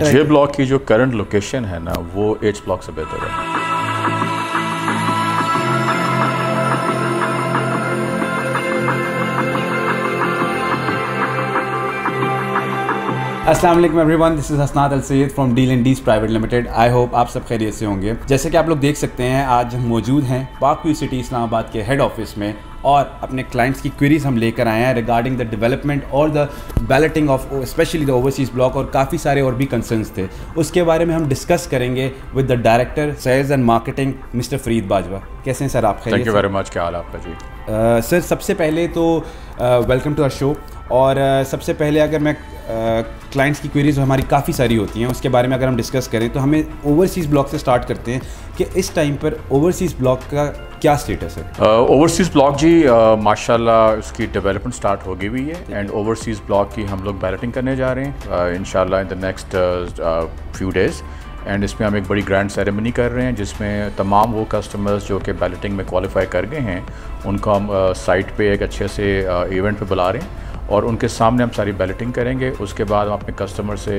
After जे block की जो current location है ना, वो एच ब्लॉक से बेहतर है। अस्सलाम वालेकुम everyone, this is Hasnat Al Syed from deal and डीज प्राइवेट लिमिटेड। आई होप आप सब खैरियत से होंगे। जैसे कि आप लोग देख सकते हैं, आज हम मौजूद हैं पार्क व्यू सिटी इस्लामाबाद के हेड ऑफिस में और अपने क्लाइंट्स की क्वेरीज हम लेकर आए हैं रिगार्डिंग द डेवलपमेंट और the balloting of specially the overseas block, और काफ़ी सारे और भी कंसर्न्स थे। उसके बारे में हम डिस्कस करेंगे with the director sales and marketing mister Farid Bajwa. कैसे हैं सर आप? Thank you very much. क्या हाल है आपका जी? सर सबसे पहले तो वेलकम टू आवर शो। और सबसे पहले अगर मैं क्लाइंट्स की क्वेरीज हमारी काफ़ी सारी होती हैं, उसके बारे में अगर हम डिस्कस करें तो हमें ओवरसीज़ ब्लॉक से स्टार्ट करते हैं कि इस टाइम पर ओवरसीज़ ब्लॉक का क्या स्टेटस है? ओवरसीज़ ब्लॉक जी माशाल्लाह उसकी डेवलपमेंट स्टार्ट हो गई हुई है एंड ओवरसीज़ ब्लॉक की हम लोग बैलेटिंग करने जा रहे हैं इंशाल्लाह in the next few days. And इसमें हम एक बड़ी ग्रैंड सेरेमनी कर रहे हैं जिसमें तमाम वो कस्टमर्स जो कि बैलेटिंग में क्वालिफाई कर गए हैं उनको हम साइट पे एक अच्छे से इवेंट पे बुला रहे हैं और उनके सामने हम सारी बैलेटिंग करेंगे। उसके बाद हम अपने कस्टमर से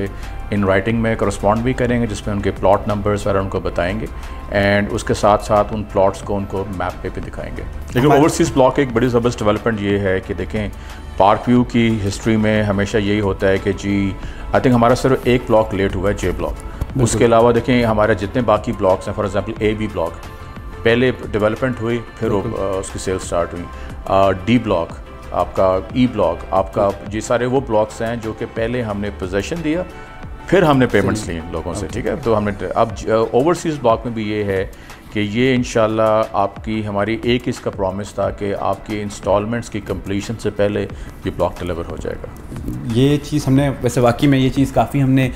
इन राइटिंग में करस्पॉन्ड भी करेंगे जिसमें उनके प्लॉट नंबर्स वगैरह उनको बताएंगे एंड उसके साथ साथ उन प्लॉट्स को उनको मैप पे दिखाएंगे। लेकिन ओवरसीज़ ब्लॉक एक बड़ी ज़बरदस्त डेवलपमेंट ये है कि देखें, पार्क व्यू की हिस्ट्री में हमेशा यही होता है कि जी आई थिंक हमारा सिर्फ एक ब्लॉक लेट हुआ है, जे ब्लॉक। उसके अलावा देखें हमारे जितने बाकी ब्लॉक्स हैं, for example A B block पहले डेवलपमेंट हुई, फिर उसकी सेल स्टार्ट हुई। डी ब्लॉक आपका, ई ब्लॉक आपका, ये सारे वो ब्लॉक्स हैं जो कि पहले हमने पोजेशन दिया फिर हमने पेमेंट्स ली लोगों से, ठीक है। तो हमने अब ओवरसीज़ ब्लॉक में भी ये है कि ये इंशाल्लाह आपकी हमारी एक इसका प्रॉमिस था कि आपकी इंस्टॉलमेंट्स की कंप्लीशन से पहले ये ब्लॉक डिलीवर हो जाएगा। ये चीज़ हमने वैसे वाकई में ये चीज़ काफ़ी हमने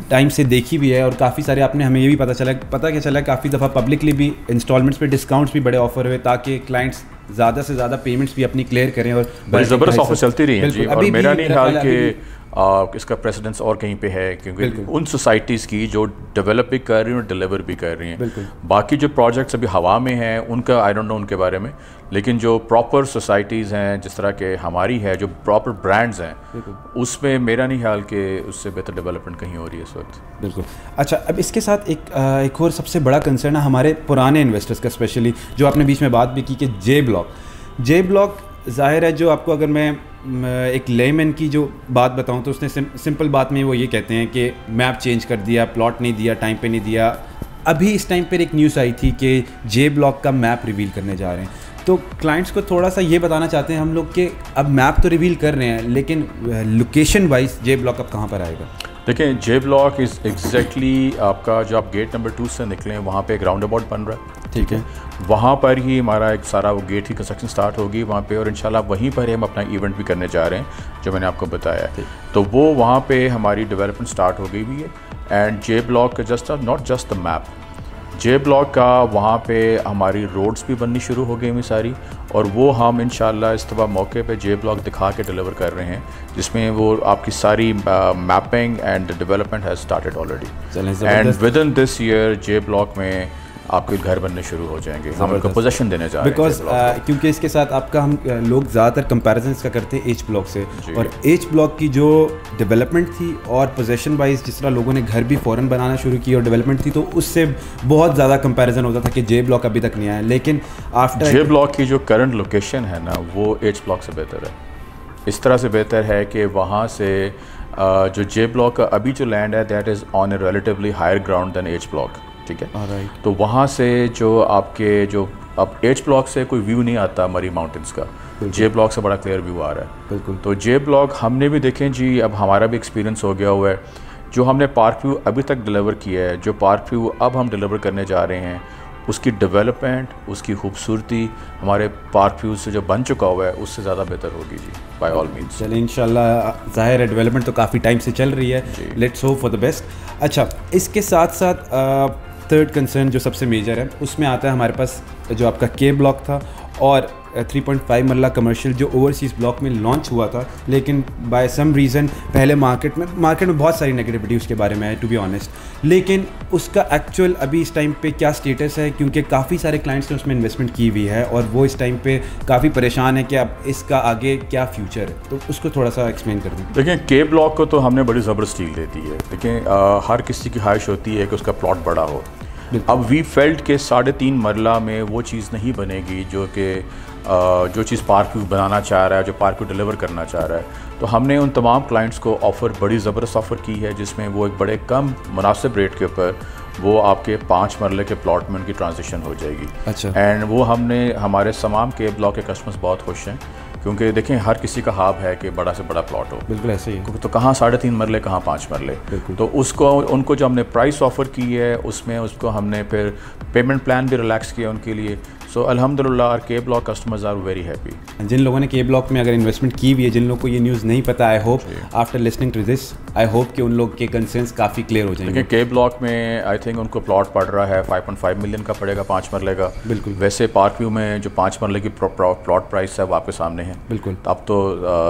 टाइम से देखी भी है और काफ़ी सारे आपने हमें ये भी पता क्या चला काफ़ी दफ़ा पब्लिकली भी इंस्टॉलमेंट्स पे डिस्काउंट्स भी बड़े ऑफर हुए ताकि क्लाइंट्स ज़्यादा से ज़्यादा पेमेंट्स भी अपनी क्लियर करें और बड़ी ज़बरदस्त ऑफर चलती रही है जी। और मेरा नहीं ख्याल कि इसका प्रेसिडेंस और कहीं पे है, क्योंकि उन सोसाइटीज़ की जो डेवलप भी कर रही हैं और डिलीवर भी कर रही हैं। बाकी जो प्रोजेक्ट्स अभी हवा में हैं उनका आई डोंट नो उनके बारे में, लेकिन जो प्रॉपर सोसाइटीज़ हैं जिस तरह के हमारी है, जो प्रॉपर ब्रांड्स हैं, उसमें मेरा नहीं ख्याल कि उससे बेहतर डेवलपमेंट कहीं हो रही है इस वक्त। बिल्कुल। अच्छा, अब इसके साथ एक और सबसे बड़ा कंसर्न है हमारे पुराने इन्वेस्टर्स का, स्पेशली जो आपने बीच में बात भी की कि जे ब्लॉक ज़ाहिर है, जो आपको अगर मैं एक लेमैन की जो बात बताऊं तो उसने सिंपल बात में वो ये कहते हैं कि मैप चेंज कर दिया, प्लॉट नहीं दिया, टाइम पे नहीं दिया। अभी इस टाइम पर एक न्यूज़ आई थी कि जे ब्लॉक का मैप रिवील करने जा रहे हैं, तो क्लाइंट्स को थोड़ा सा ये बताना चाहते हैं हम लोग कि अब मैप तो रिवील कर रहे हैं लेकिन लोकेशन वाइज जे ब्लॉक अब कहाँ पर आएगा? देखिए, जे ब्लॉक इज़ एग्जैक्टली आपका जो आप गेट नंबर 2 से निकलें वहाँ पे एक राउंड अबाउट बन रहा है, ठीक है। वहाँ पर ही हमारा एक सारा वो गेट की कंस्ट्रक्शन स्टार्ट होगी वहाँ पे, और इंशाल्लाह वहीं पर ही हम अपना इवेंट भी करने जा रहे हैं जो मैंने आपको बताया है। तो वो वहाँ पे हमारी डेवलपमेंट स्टार्ट हो गई हुई है and J block not just the map, J block का वहाँ पे हमारी रोड्स भी बननी शुरू हो गई हुई सारी, और वो हम इंशाल्लाह इस दफ़ा मौके पे जे ब्लॉक दिखा के डिलीवर कर रहे हैं जिसमें वो आपकी सारी mapping and development has started already. And with in this year J block में आपके घर बनने शुरू हो जाएंगे, हम उनको पोजीशन देने जा रहे हैं। बिकॉज क्योंकि इसके साथ आपका हम लोग ज़्यादातर कंपैरिजन का करते हैं एच ब्लॉक से, और एच ब्लॉक की जो डेवलपमेंट थी और पोजीशन वाइज जिस तरह लोगों ने घर भी फ़ौरन बनाना शुरू की और डेवलपमेंट थी, तो उससे बहुत ज़्यादा कंपैरिजन होता था कि जे ब्लॉक अभी तक नहीं आया। लेकिन आफ्टर जे ब्लॉक की जो करंट लोकेशन है ना, वो एच ब्लॉक से बेहतर है। इस तरह से बेहतर है कि वहाँ से जो जे ब्लॉक का अभी जो लैंड है that is on a relatively higher ground than H block, ठीक है। तो वहाँ से जो आपके जो अब एच ब्लॉक से कोई व्यू नहीं आता मरी माउंटेन्स का, जे ब्लॉक से बड़ा क्लियर व्यू आ रहा है। बिल्कुल। तो जे ब्लॉक हमने भी देखें जी, अब हमारा भी एक्सपीरियंस हो गया हुआ है। जो हमने पार्क व्यू अभी तक डिलीवर किया है, जो पार्क व्यू अब हम डिलीवर करने जा रहे हैं, उसकी डेवलपमेंट, उसकी खूबसूरती हमारे पार्क व्यू से जो बन चुका हुआ है उससे ज़्यादा बेहतर होगी जी, बाय ऑल मीन्स। चलिए इंशाल्लाह, ज़ाहिर है डेवलपमेंट तो काफ़ी टाइम से चल रही है, let's hope for the best. अच्छा, इसके साथ साथ थर्ड कंसर्न जो सबसे मेजर है उसमें आता है हमारे पास जो आपका के ब्लॉक था, और 3.5 मरला कमर्शियल जो ओवरसीज़ ब्लॉक में लॉन्च हुआ था, लेकिन बाय सम रीज़न पहले मार्केट में बहुत सारी नेगेटिविटी उसके बारे में है टू बी ऑनेस्ट, लेकिन उसका एक्चुअल अभी इस टाइम पे क्या स्टेटस है, क्योंकि काफ़ी सारे क्लाइंट्स ने उसमें इन्वेस्टमेंट की हुई है और वो इस टाइम पे काफ़ी परेशान है कि अब इसका आगे क्या फ्यूचर है, तो उसको थोड़ा सा एक्सप्लेन कर दें। देखिए के ब्लॉक को तो हमने बड़ी ज़बरदस्त डील दे दी है। देखिए हर किसी की ख्वाहिश होती है कि उसका प्लॉट बड़ा हो। अब वी फेल्ट के 3.5 मरला में वो चीज़ नहीं बनेगी जो चीज़ पार्क व्यू बनाना चाह रहा है, जो पार्क व्यू डिलीवर करना चाह रहा है। तो हमने उन तमाम क्लाइंट्स को ऑफ़र बड़ी ज़बरदस्त ऑफ़र की है, जिसमें वो एक बड़े कम मुनासिब रेट के ऊपर वो आपके 5 मरले के प्लॉट में उनकी ट्रांजिशन हो जाएगी। अच्छा। एंड वो हमारे तमाम के ब्लॉक के कस्टमर्स बहुत खुश हैं, क्योंकि देखें हर किसी का ख्वाब है कि बड़ा से बड़ा प्लॉट हो। बिल्कुल ऐसे ही। तो कहाँ 3.5 मरले, कहाँ 5 मरले। तो उनको जो हमने प्राइस ऑफ़र की है उसमें उसको हमने फिर पेमेंट प्लान भी रिलैक्स किया उनके लिए। सो अल्हम्दुलिल्लाह our K block customers are very happy. जिन लोगों ने के ब्लॉक में अगर इन्वेस्टमेंट की हुई है, जिन लोगों को ये न्यूज़ नहीं पता, I hope after listening to this, I hope कि उन लोग के कंसर्न्स काफ़ी क्लियर हो जाएंगे। के ब्लॉक में आई थिंक उनको प्लॉट पड़ रहा है 5.5 मिलियन का पड़ेगा 5 मरले का। बिल्कुल। वैसे पार्क व्यू में जो 5 मरले की प्लॉट प्राइस है वो आपके सामने है। बिल्कुल। अब तो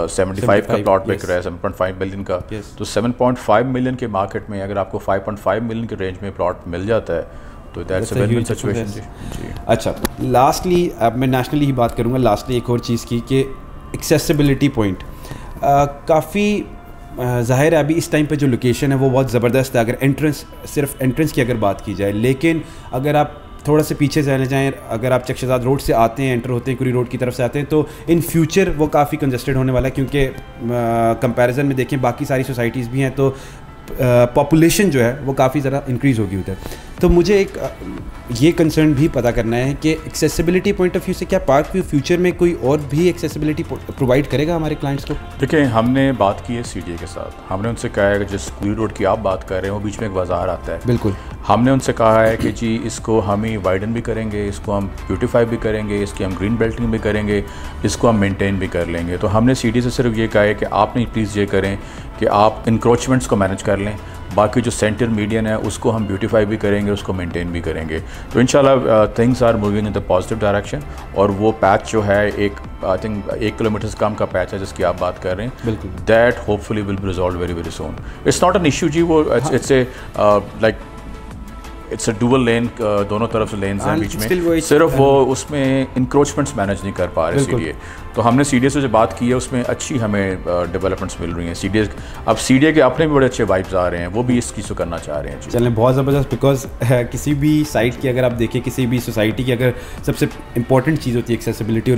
75 का प्लॉट बिक रहा है 7.5 मिलियन का। तो 7.5 मिलियन के मार्केट में अगर आपको 5.5 मिलियन के रेंज में प्लॉट मिल जाता है तो दैट्स अ विन-विन सिचुएशन जी। अच्छा, लास्टली अब मैं नेशनली ही बात करूँगा, लास्टली एक और चीज़ की कि एक्सेसिबिलिटी पॉइंट काफ़ी ज़ाहिर है अभी इस टाइम पे जो लोकेशन है वो बहुत ज़बरदस्त है। अगर सिर्फ एंट्रेंस की अगर बात की जाए, लेकिन अगर आप थोड़ा से पीछे चले जाएँ, अगर आप चकशाजाद रोड से आते हैं, एंटर होते हैं कुरी रोड की तरफ से आते हैं, तो इन फ्यूचर वो काफ़ी कंजस्टेड होने वाला है, क्योंकि कंपैरिजन में देखें बाकी सारी सोसाइटीज़ भी हैं तो पॉपुलेशन जो है वो काफ़ी ज़्यादा इंक्रीज़ होगी उधर। तो मुझे एक ये कंसर्न भी पता करना है कि एक्सेसिबिलिटी पॉइंट ऑफ व्यू से क्या पार्क व्यू फ्यूचर में कोई और भी एक्सेसिबिलिटी प्रोवाइड करेगा हमारे क्लाइंट्स को? देखिए हमने बात की है CDA के साथ, हमने उनसे कहा है कि जिस कुरी रोड की आप बात कर रहे हैं वो बीच में एक बाज़ार आता है। बिल्कुल। हमने उनसे कहा है कि जी इसको हम ही वाइडन भी करेंगे, इसको हम ब्यूटीफाई भी करेंगे, इसकी हम ग्रीन बेल्टिंग भी करेंगे, इसको हम मेंटेन भी कर लेंगे। तो हमने CDA से सिर्फ ये कहा है कि आपने प्लीज़ ये करें कि आप इंक्रोचमेंट्स को मैनेज कर लें, बाकी जो सेंटर मीडियन है उसको हम ब्यूटीफाई भी करेंगे, उसको मेंटेन भी करेंगे। तो इंशाल्लाह things are moving in the positive direction. और वो पैच जो है आई थिंक 1 किलोमीटर से कम का पैच है जिसकी आप बात कर रहे हैं, बिल्कुल, that hopefully will be resolve very very soon. It's not an issue ji, वो it's a like it's a dual lane, दोनों तरफ से लेन्स हैं बीच में, सिर्फ वो उसमें इंक्रोचमेंट्स मैनेज नहीं कर पा रहे CDA। तो हमने CDA से जो बात की है उसमें अच्छी हमें डेवलपमेंट्स मिल रही हैं। CDA के अपने भी बड़े अच्छे वाइब्स आ रहे हैं, वो भी इस चीज़ को करना चाह रहे हैं। चलें, बहुत ज़बरदस्त। बिकॉज किसी भी साइट की अगर आप देखें, किसी भी सोसाइटी की अगर सबसे इंपॉर्टेंट चीज़ होती है एक्सेसिबिलिटी और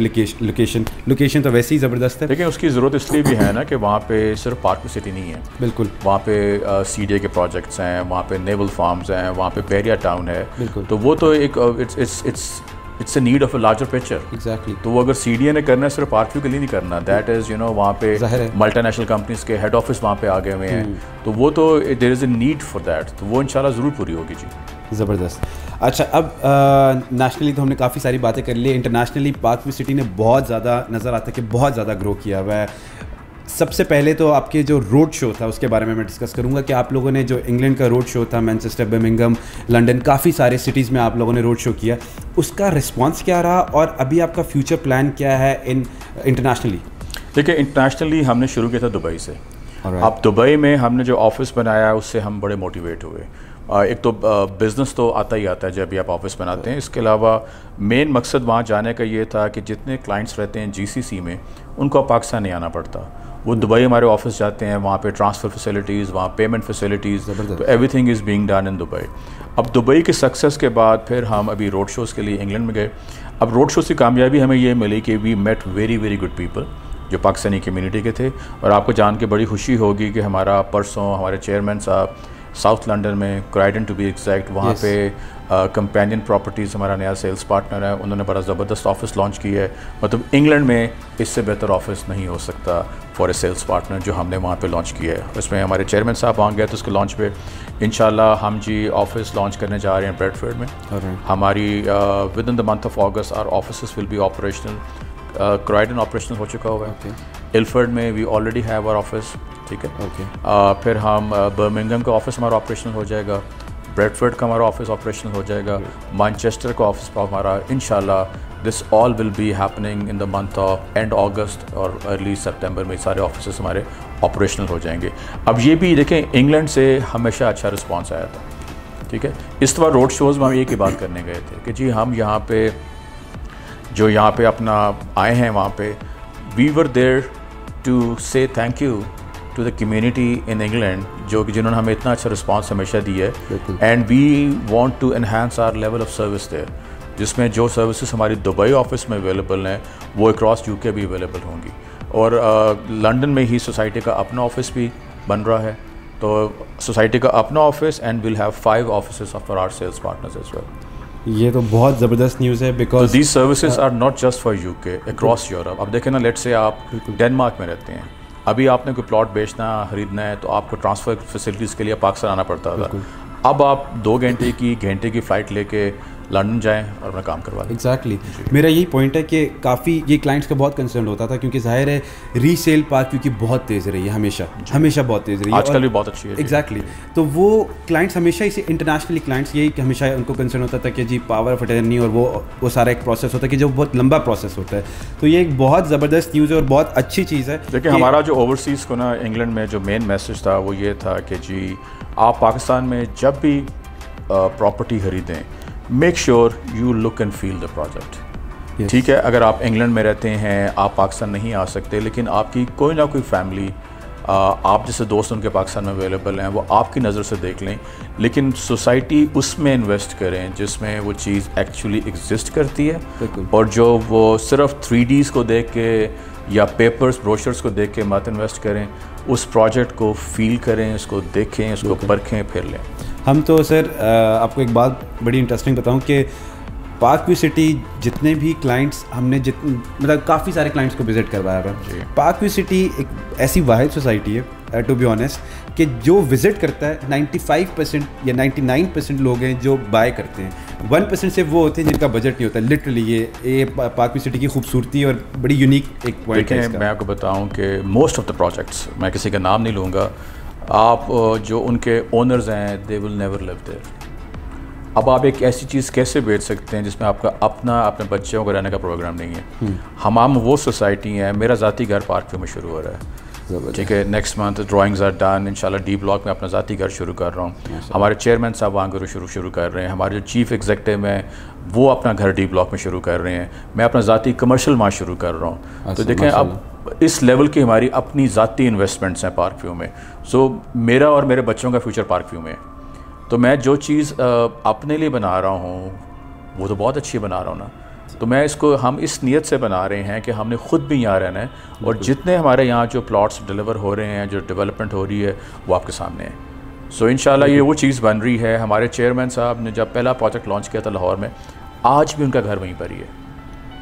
लोकेशन तो वैसे ही ज़बरदस्त है। लेकिन उसकी ज़रूरत इसलिए भी है ना कि वहाँ पे सिर्फ पार्क सिटी नहीं है। बिल्कुल। वहाँ पे CDA के प्रोजेक्ट्स हैं, वहाँ पे नेवल फार्म्स हैं, वहाँ पे बेरिया टाउन है। बिल्कुल। तो वो तो एक it's a need of a larger picture. Exactly. तो वो अगर CDA ने करना है सिर्फ पार्क व्यू के लिए नहीं करना, दैट इज़ वहाँ पे मल्टीनेशनल कंपनीज के हेड ऑफिस वहाँ पे आ गए हुए हैं, तो वो तो there is a need for that, तो वो इंशाल्लाह ज़रूर पूरी होगी जी। ज़बरदस्त। अच्छा, अब नेशनली तो हमने काफ़ी सारी बातें कर ली, इंटरनेशनली पार्क व्यू सिटी ने बहुत ज़्यादा नज़र आता है कि बहुत ज़्यादा ग्रो किया हुआ है। सबसे पहले तो आपके जो रोड शो था उसके बारे में मैं डिस्कस करूंगा कि आप लोगों ने जो इंग्लैंड का रोड शो था, मैनचेस्टर, बर्मिंघम, लंदन, काफ़ी सारे सिटीज़ में आप लोगों ने रोड शो किया, उसका रिस्पांस क्या रहा और अभी आपका फ्यूचर प्लान क्या है इंटरनेशनली? देखिए, इंटरनेशनली हमने शुरू किया था दुबई से। अब दुबई में हमने जो ऑफिस बनाया उससे हम बड़े मोटिवेट हुए। एक तो बिज़नेस तो आता ही आता है जब भी आप ऑफिस बनाते हैं, इसके अलावा मेन मकसद वहाँ जाने का ये था कि जितने क्लाइंट्स रहते हैं GCC में उनको पाकिस्तान नहीं आना पड़ता, वो दुबई हमारे ऑफिस जाते हैं, वहाँ पे ट्रांसफ़र फैसिलिटीज़, वहाँ पेमेंट फैसिलिटीज़, तो everything is being done in Dubai. अब दुबई के सक्सेस के बाद फिर हम अभी रोड शोज़ के लिए इंग्लैंड में गए। अब रोड शोज़ की कामयाबी हमें ये मिली कि we met very very good people जो पाकिस्तानी कम्युनिटी के थे। और आपको जान के बड़ी खुशी होगी कि हमारा परसों हमारे चेयरमैन साहब साउथ लंदन में, क्रॉयडन टू बी एग्जैक्ट, वहाँ पे कंपेनियन प्रॉपर्टीज़ हमारा नया सेल्स पार्टनर है, उन्होंने बड़ा ज़बरदस्त ऑफिस लॉन्च किया है। मतलब इंग्लैंड में इससे बेहतर ऑफिस नहीं हो सकता फॉर ए सेल्स पार्टनर जो हमने वहाँ पे लॉन्च किया है। उसमें हमारे चेयरमैन साहब वहाँ गए तो उसके लॉन्च पे इंशाल्लाह हम जी ऑफिस लॉन्च करने जा रहे हैं ब्रेडफोर्ड में। हमारी within the month of August our office will be operational. Croydon operational हो चुका हुआ है। इल्फर्ड में we already have our office, ठीक है। फिर हम बर्मिंघम का ऑफिस हमारा ऑपरेशनल हो जाएगा। ब्रेडफोर्ड का हमारा ऑफिस ऑपरेशनल हो जाएगा, मैनचेस्टर का ऑफिस हमारा इंशाल्लाह this all will be happening in the month of end August और अर्ली सितंबर में सारे ऑफिस हमारे ऑपरेशनल हो जाएंगे। अब ये भी देखें, इंग्लैंड से हमेशा अच्छा रिस्पॉन्स आया था, ठीक है। इस बार रोड शोज़ में हम एक ही बात करने गए थे कि जी हम यहाँ पे जो यहाँ पे अपना आए हैं वहाँ पे we were there to say thank you to the community in England जो कि जिन्होंने हमें इतना अच्छा रिस्पांस हमेशा दी है, and we want to enhance our level of service there, जिसमें जो सर्विसेज हमारी दुबई ऑफिस में अवेलेबल हैं वो अक्रॉस यूके भी अवेलेबल होंगी। और लंदन में ही सोसाइटी का अपना ऑफिस भी बन रहा है, तो सोसाइटी का अपना office and will have 5 offices for our sales partners as well. ये तो बहुत ज़बरदस्त न्यूज़ है because these services are not just for UK, across Europe. अब देखें ना, लेट्स से आप डेनमार्क में रहते हैं, अभी आपने कोई प्लॉट बेचना खरीदना है तो आपको ट्रांसफ़र फैसिलिटीज़ के लिए पाकिस्तान आना पड़ता था। अब आप 2 घंटे की फ़्लाइट लेके लंदन जाएं और अपना काम करवा लें। एग्जैक्टली मेरा यही पॉइंट है कि काफ़ी ये क्लाइंट्स का बहुत कंसर्न होता था, क्योंकि जाहिर है रीसेल पार्क क्योंकि बहुत तेज़ रही है, हमेशा बहुत तेज़ रही है, आजकल भी बहुत अच्छी है। एग्जैक्टली तो वो क्लाइंट्स हमेशा इसे इंटरनेशनली क्लाइंट्स यही कि हमेशा उनको कंसर्न होता था कि जी पावर ऑफ अटर्नी और वो सारा एक प्रोसेस होता है कि जो बहुत लंबा प्रोसेस होता है। तो ये एक बहुत ज़बरदस्त न्यूज़ है और बहुत अच्छी चीज़ है। देखिए हमारा जो ओवरसीज़ को ना इंग्लैंड में जो मेन मैसेज था वो ये था कि जी आप पाकिस्तान में जब भी प्रॉपर्टी खरीदें make sure you look and feel the project. ठीक है, अगर आप इंग्लैंड में रहते हैं, आप पाकिस्तान नहीं आ सकते, लेकिन आपकी कोई ना कोई फैमिली आप जैसे दोस्त उनके पाकिस्तान में अवेलेबल हैं, वो आपकी नज़र से देख लें, लेकिन सोसाइटी उसमें इन्वेस्ट करें जिसमें वो चीज़ एक्चुअली एग्जिस्ट करती है, और जो वो सिर्फ 3Ds को देख के या पेपर्स ब्रोशर्स को देख के मत इन्वेस्ट करें, उस प्रोजेक्ट को फील करें, उसको देखें, उसको परखें, फिर लें। हम तो सर आपको एक बात बड़ी इंटरेस्टिंग बताऊं कि पार्कव्यू सिटी जितने भी क्लाइंट्स हमने मतलब काफ़ी सारे क्लाइंट्स को विज़िट करवाया है। पार्कव्यू सिटी एक ऐसी वाहिद सोसाइटी है टू बी ऑनेस्ट कि जो विज़िट करता है 95% या 99% लोग हैं जो बाय करते हैं, 1% से वो होते हैं जिनका बजट नहीं होता। लिटरली ये पार्कव्यू सिटी की खूबसूरती और बड़ी यूनिक एक पॉइंट है। मैं आपको बताऊँ कि मोस्ट ऑफ द प्रोजेक्ट्स, मैं किसी का नाम नहीं लूँगा, आप जो उनके ओनर्स हैं they will never live there. अब आप एक ऐसी चीज़ कैसे बेच सकते हैं जिसमें आपका अपने बच्चों को रहने का प्रोग्राम नहीं है। हम वो सोसाइटी हैं, मेरा ज़ाती घर पार्कव्यू में शुरू हो रहा है, ठीक है। Next month drawings are done, इंशाल्लाह डी ब्लॉक में अपना ज़ाती घर शुरू कर रहा हूँ। हमारे चेयरमैन साहब वहाँ शुरू कर रहे हैं, हमारे जो चीफ़ एग्जीक्यूटिव हैं वो अपना घर डी ब्लॉक में शुरू कर रहे हैं, मैं अपना ज़ाती कमर्शियल वहाँ शुरू कर रहा हूँ। तो देखें अब इस लेवल की हमारी अपनी ज़ाती इन्वेस्टमेंट्स हैं पार्कव्यू में। सो मेरा और मेरे बच्चों का फ्यूचर पार्कव्यू में है, तो मैं जो चीज़ अपने लिए बना रहा हूँ वो तो बहुत अच्छी बना रहा हूँ ना। तो मैं इसको हम इस नीयत से बना रहे हैं कि हमने ख़ुद भी यहाँ रहना है, और जितने हमारे यहाँ जो प्लॉट्स डिलीवर हो रहे हैं, जो डेवलपमेंट हो रही है, वो आपके सामने है। सो इंशाल्लाह ये वो चीज़ बन रही है। हमारे चेयरमैन साहब ने जब पहला प्रोजेक्ट लॉन्च किया था लाहौर में, आज भी उनका घर वहीं पर ही है।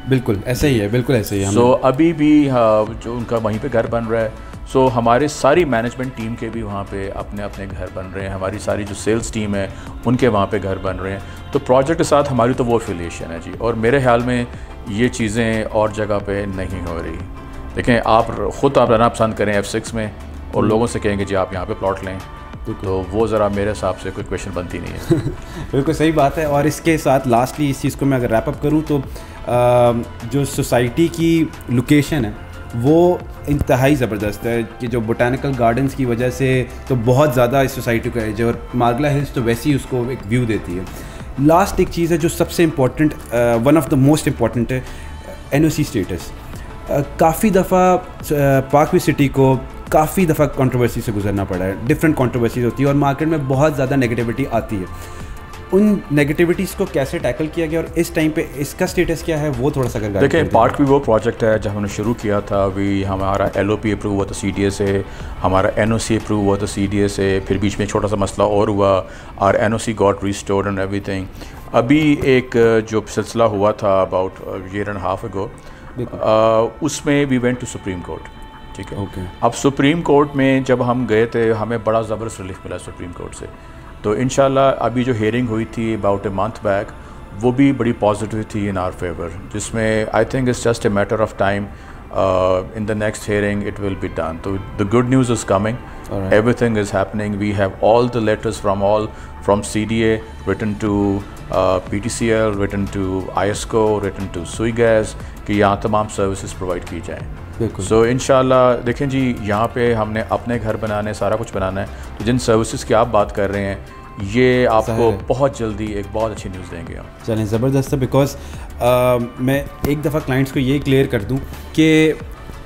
बिल्कुल ऐसे ही है, बिल्कुल ऐसे ही है। सो अभी भी जो उनका वहीं पे घर बन रहा है। सो हमारे सारी मैनेजमेंट टीम के भी वहाँ पे अपने अपने घर बन रहे हैं, हमारी सारी जो सेल्स टीम है उनके वहाँ पे घर बन रहे हैं। तो प्रोजेक्ट के साथ हमारी तो वो एफिलिएशन है जी, और मेरे ख्याल में ये चीज़ें और जगह पे नहीं हो रही। देखें आप ख़ुद आप रहना पसंद करें F6 में और लोगों से कहेंगे जी आप यहाँ पे प्लॉट लें, तो वो ज़रा मेरे हिसाब से कोई क्वेश्चन बनती नहीं है। बिल्कुल सही बात है। और इसके साथ लास्टली इस चीज़ को मैं अगर रैप अप करूँ तो जो सोसाइटी की लोकेशन है वो इंतहाई ज़बरदस्त है कि जो बोटानिकल गार्डन्स की वजह से तो बहुत ज़्यादा इस सोसाइटी का एज है, और मार्गला हिल्स तो वैसे ही उसको एक व्यू देती है। लास्ट एक चीज़ है जो सबसे important, one of the most important है, NOC स्टेटस। काफ़ी दफ़ा पार्कव्यू सिटी को काफ़ी दफ़ा कंट्रोवर्सी से गुजरना पड़ा है, डिफरेंट कंट्रोवर्सीज होती है और मार्केट में बहुत ज़्यादा नेगेटिविटी आती है। उन नेगेटिविटीज़ को कैसे टैकल किया गया और इस टाइम पे इसका स्टेटस क्या है वो थोड़ा सा कर देखिए। पार्कव्यू वो प्रोजेक्ट है जब हमने शुरू किया था, अभी हमारा LOP अप्रूव हुआ था CDA से, हमारा NOC अप्रूव हुआ था CDA से, फिर बीच में एक छोटा सा मसला और हुआ और NOC got restored and everything. अभी एक जो सिलसिला हुआ था about year and half ago, उसमें we went to Supreme Court, ठीक है। अब सुप्रीम कोर्ट में जब हम गए थे हमें बड़ा ज़बरदस्त रिलीफ मिला सुप्रीम कोर्ट से। तो इंशाल्लाह अभी जो हेयरिंग हुई थी अबाउट ए मंथ बैक, वो भी बड़ी पॉजिटिव थी इन आवर फेवर, जिसमें I think it's just a matter of time in the next hearing it will be done. So the good news is coming. Alright. Everything is happening. We have all the letters from CDA written to PTCL, written to ISCO, written to SUIGAS कि यहाँ तमाम services provide की जाएँ. सो इंशाल्लाह देखें जी, यहाँ पे हमने अपने घर बनाने, सारा कुछ बनाना है. तो जिन सर्विसेज की आप बात कर रहे हैं ये आपको बहुत जल्दी एक बहुत अच्छी न्यूज़ देंगे हम. चलें, ज़बरदस्त है. बिकॉज मैं एक दफ़ा क्लाइंट्स को ये क्लियर कर दूँ कि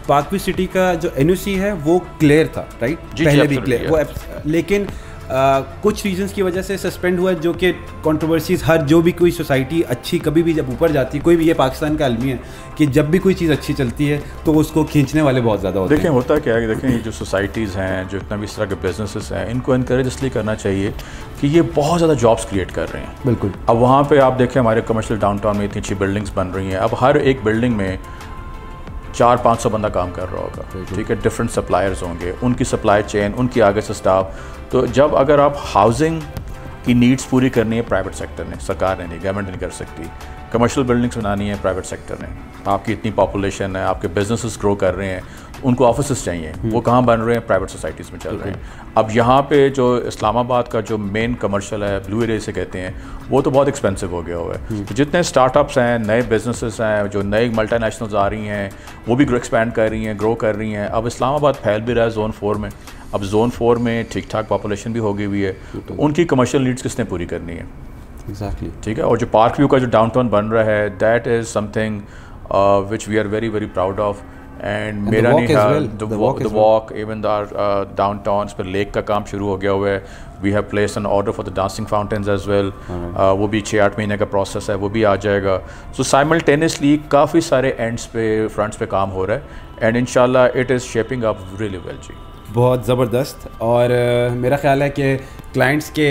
पाकवी सिटी का जो NOC है वो क्लियर था, राइट? पहले भी क्लियर वो, लेकिन कुछ रीजंस की वजह से सस्पेंड हुआ, जो कि कंट्रोवर्सीज हर जो भी कोई सोसाइटी अच्छी कभी भी जब ऊपर जाती है, कोई भी, ये पाकिस्तान का अलमी है कि जब भी कोई चीज़ अच्छी चलती है तो उसको खींचने वाले बहुत ज़्यादा होते हैं. देखें होता क्या है, देखें ये जो सोसाइटीज़ हैं, जो इतना भी इस तरह के बिजनेसेस हैं, इनको इनकरेज इसलिए करना चाहिए कि ये बहुत ज़्यादा जॉब्स क्रिएट कर रहे हैं. बिल्कुल. अब वहाँ पर आप देखें हमारे कमर्शियल डाउनटाउन में इतनी अच्छी बिल्डिंग्स बन रही हैं. अब हर एक बिल्डिंग में 400-500 बंदा काम कर रहा होगा, ठीक है. डिफरेंट सप्लायर्स होंगे, उनकी सप्लाई चेन, उनकी आगे से स्टाफ. तो जब अगर आप हाउसिंग की नीड्स पूरी करनी है प्राइवेट सेक्टर ने, सरकार ने नहीं, गवर्नमेंट नहीं कर सकती. कमर्शियल बिल्डिंग्स बनानी है प्राइवेट सेक्टर ने. आपकी इतनी पॉपुलेशन है, आपके बिजनेसेस ग्रो कर रहे हैं, उनको ऑफिसेस चाहिए, वो कहाँ बन रहे हैं? प्राइवेट सोसाइटीज़ में चल रहे हैं. अब यहाँ पे जो इस्लामाबाद का जो मेन कमर्शियल है, ब्लू एरिया से कहते हैं, वो तो बहुत एक्सपेंसिव हो गया हुआ है. तो जितने स्टार्टअप्स हैं, नए बिजनेसेस हैं, जो नए मल्टीनेशनल्स आ रही हैं, वो भी एक्सपैंड कर रही हैं, ग्रो कर रही हैं. अब इस्लामाबाद फैल भी रहा है जोन 4 में. अब जोन 4 में ठीक ठाक पॉपुलेशन भी हो गई हुई है, तो उनकी कमर्शियल नीड्स किसने पूरी करनी है? एग्जैक्टली, ठीक है. और जो पार्क व्यू का जो डाउनटाउन बन रहा है, that is something which we are very very proud of. And मेरा नहीं है the walk, even the downtown पर लेक का काम शुरू हो गया हुआ है. We have placed an order for the dancing fountains as well. वो भी 6-8 महीने का प्रोसेस है, वो भी आ जाएगा. सो साइमल्टेनियसली काफ़ी सारे एंड्स पे, फ्रंट्स पे काम हो रहा है. एंड इंशाल्लाह it is shaping up really well ji. बहुत ज़बरदस्त. और मेरा ख्याल है कि क्लाइंट्स के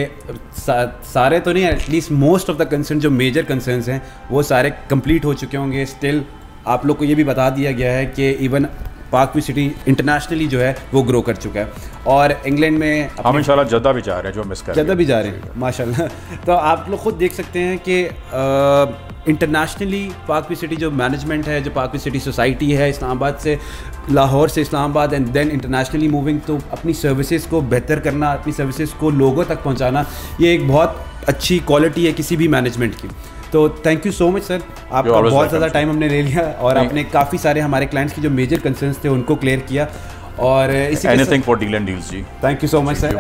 सारे तो नहीं, at least most of the concern, जो मेजर कंसर्न्स हैं वो सारे कंप्लीट हो चुके होंगे. स्टिल आप लोग को ये भी बता दिया गया है कि इवन पाकवी सिटी इंटरनेशनली जो है वो ग्रो कर चुका है. और इंग्लैंड में हम इंशाल्लाह जद्दा भी जा रहे हैं, जो मिस कर जद्दा भी जा रहे हैं माशाल्लाह. तो आप लोग खुद देख सकते हैं कि इंटरनेशनली पाकवी सिटी जो मैनेजमेंट है, जो पाकवी सिटी सोसाइटी है, इस्लामाबाद से, लाहौर से Islamabad and then internationally moving, तो अपनी सर्विसेज को बेहतर करना, अपनी सर्विसेज को लोगों तक पहुंचाना, ये एक बहुत अच्छी क्वालिटी है किसी भी मैनेजमेंट की. तो thank you so much sir, आपका बहुत ज़्यादा टाइम हमने ले लिया और आपने काफ़ी सारे हमारे क्लाइंट्स की जो मेजर कंसर्न्स थे उनको क्लियर किया. और anything for deal and deals जी. Thank you so much sir.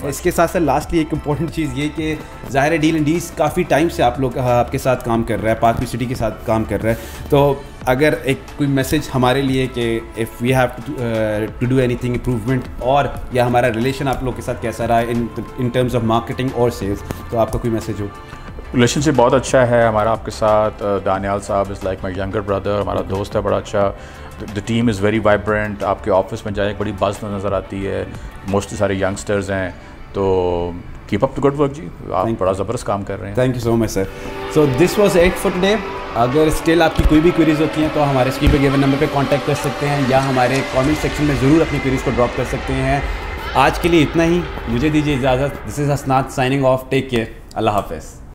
इसके साथ साथ लास्टली एक इम्पॉर्टेंट चीज़ ये कि ज़ाहिर है डील एंड डील्स काफ़ी टाइम से आप लोग आपके साथ काम कर रहा है, पाकवी सिटी के साथ काम कर रहा है. तो अगर एक कोई मैसेज हमारे लिए कि if we have to do anything improvement, और या हमारा रिलेशन आप लोग के साथ कैसा रहा है इन टर्म्स ऑफ मार्केटिंग और सेल्स, तो आपका कोई मैसेज हो? रिलेशनशिप बहुत अच्छा है हमारा आपके साथ. दानियाल साहब is like my younger brother, हमारा दोस्त है बड़ा अच्छा. The team is very vibrant. आपके ऑफिस में जाए एक बड़ी बज़ नज़र आती है, मोस्टली सारे यंगस्टर्स हैं. तो keep up to good work ji, आप बड़ा ज़बरदस्त काम कर रहे हैं. Thank you so much sir. So this was it for today. अगर स्टिल आपकी कोई भी क्वेरीज होती हैं तो हमारे स्क्रीन पे गिवन नंबर पे कांटेक्ट कर सकते हैं, या हमारे कमेंट सेक्शन में ज़रूर अपनी क्वेरीज को ड्रॉप कर सकते हैं. आज के लिए इतना ही, मुझे दीजिए इजाज़त. This is Hasnat signing off. Take care. अल्लाह हाफ़िज़.